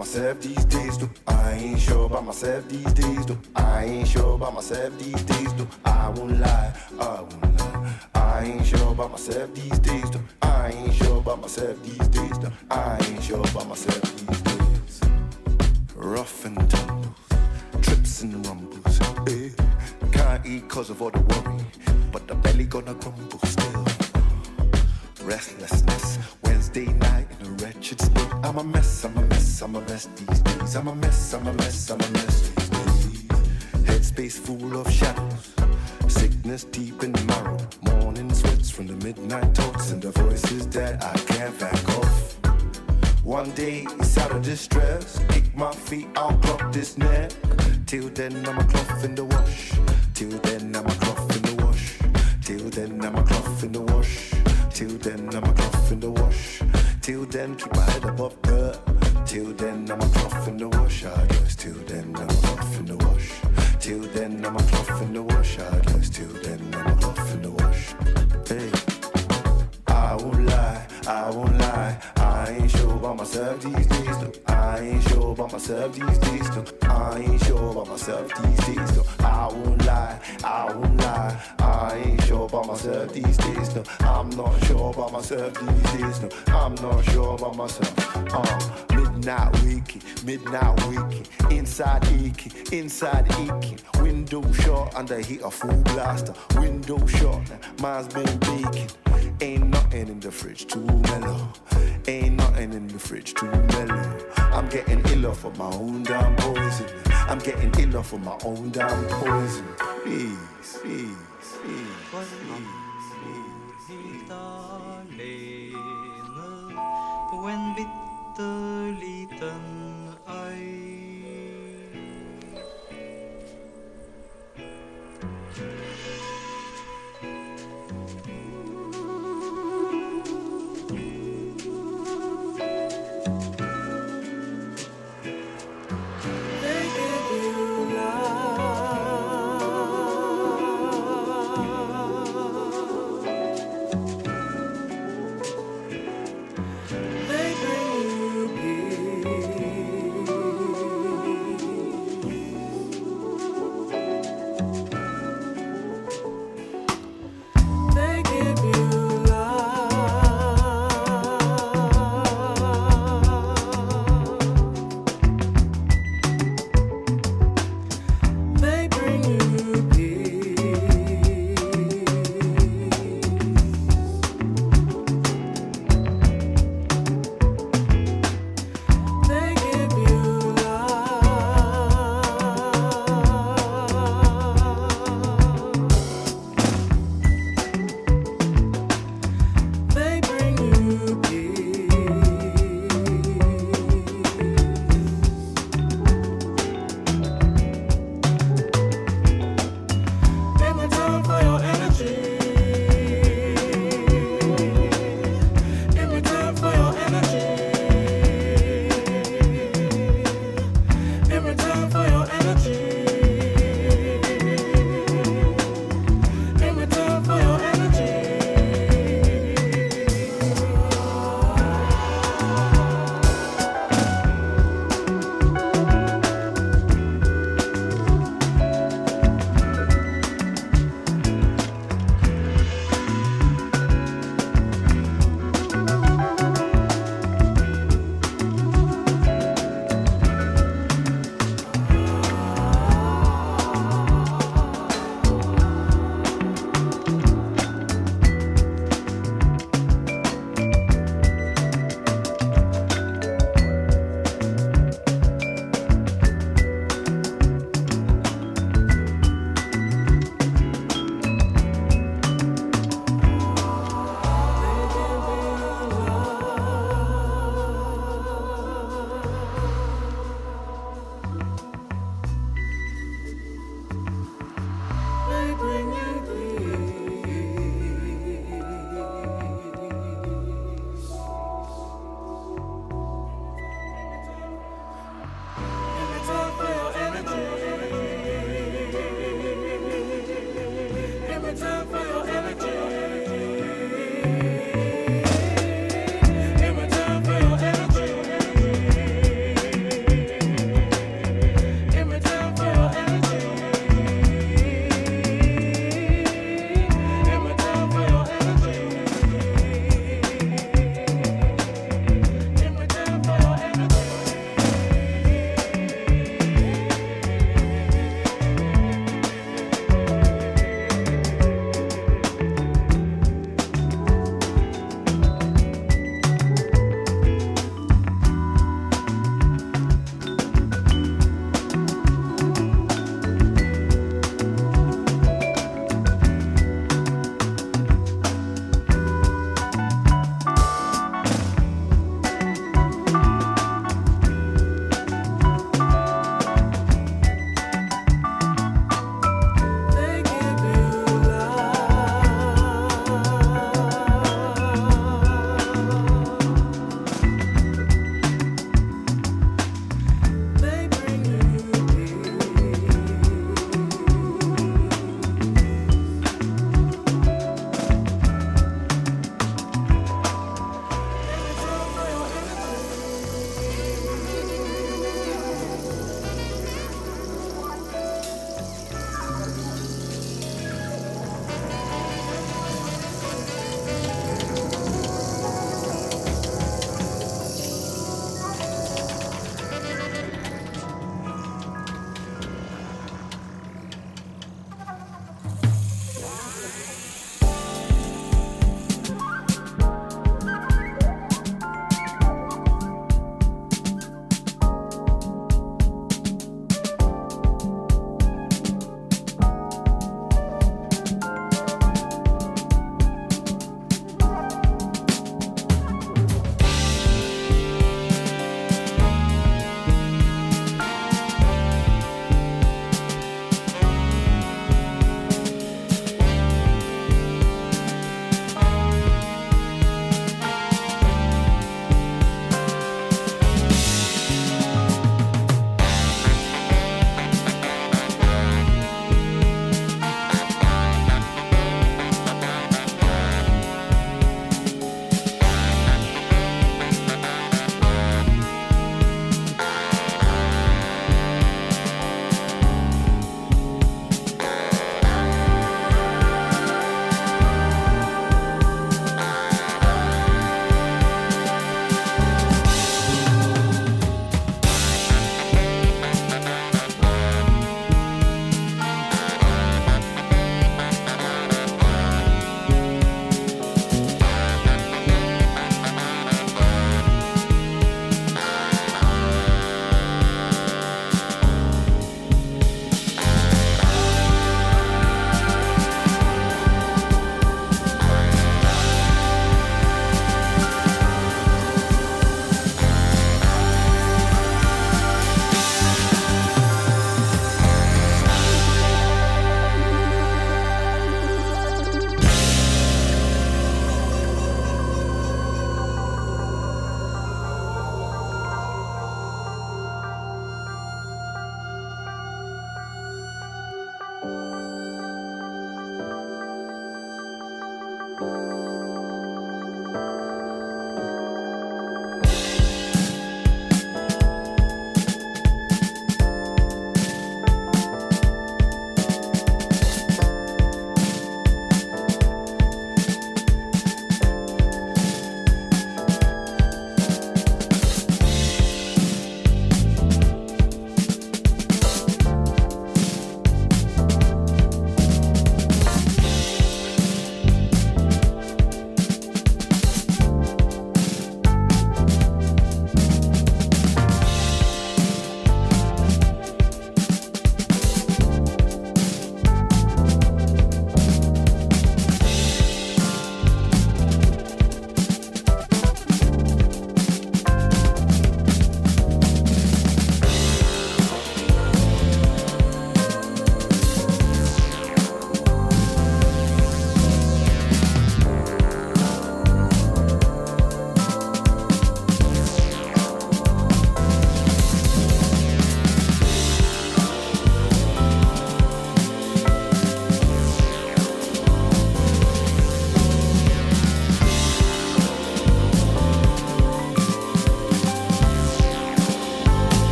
myself these days, though. I ain't sure about myself these days, though. I ain't sure about myself these days, though. I won't lie, I won't lie. I ain't sure about myself these days, though. I ain't sure about myself these days, though. I ain't sure about myself these days. Rough and tumbles, trips and rumbles, eh. Can't eat cause of all the worry, but the belly gonna grumble still. Restlessness, Wednesday night in a wretched state. I'm a mess, I'm a mess, I'm a mess these days. I'm a mess, I'm a mess, I'm a mess these days. Headspace full of shadows, sickness deep in the marrow. Morning sweats from the midnight talks and the voices that I can't back off. One day it's out of distress, kick my feet, I'll clock this neck. Till then I'm a cloth in the wash, till then I'm a cloth in the wash. Till then, I'm a cloth in the wash. Till then, I'm a cloth in the wash. Till then, keep my head above dirt. Till then, I'm a cloth in the wash, I guess. Till then, I'm a cloth in the wash. Till then, I'm a cloth in the wash, I guess. Till then, I'm a cloth in the wash. Hey, I won't lie, I won't lie. I ain't sure about myself these days, no. I ain't sure about myself these days, no. I ain't sure about myself these days, no. I won't lie, I won't lie. I ain't sure about myself these days, no. I'm not sure about myself these days, no. I'm not sure about myself. Midnight waking, inside aching, window shut under heat a full blaster, window shut, mine's been baking. Ain't nothing in the fridge too mellow, ain't nothing in the fridge too mellow. I'm getting iller for my own damn poison, I'm getting iller for my own damn poison. Please, please, please, på en bitteliten øy.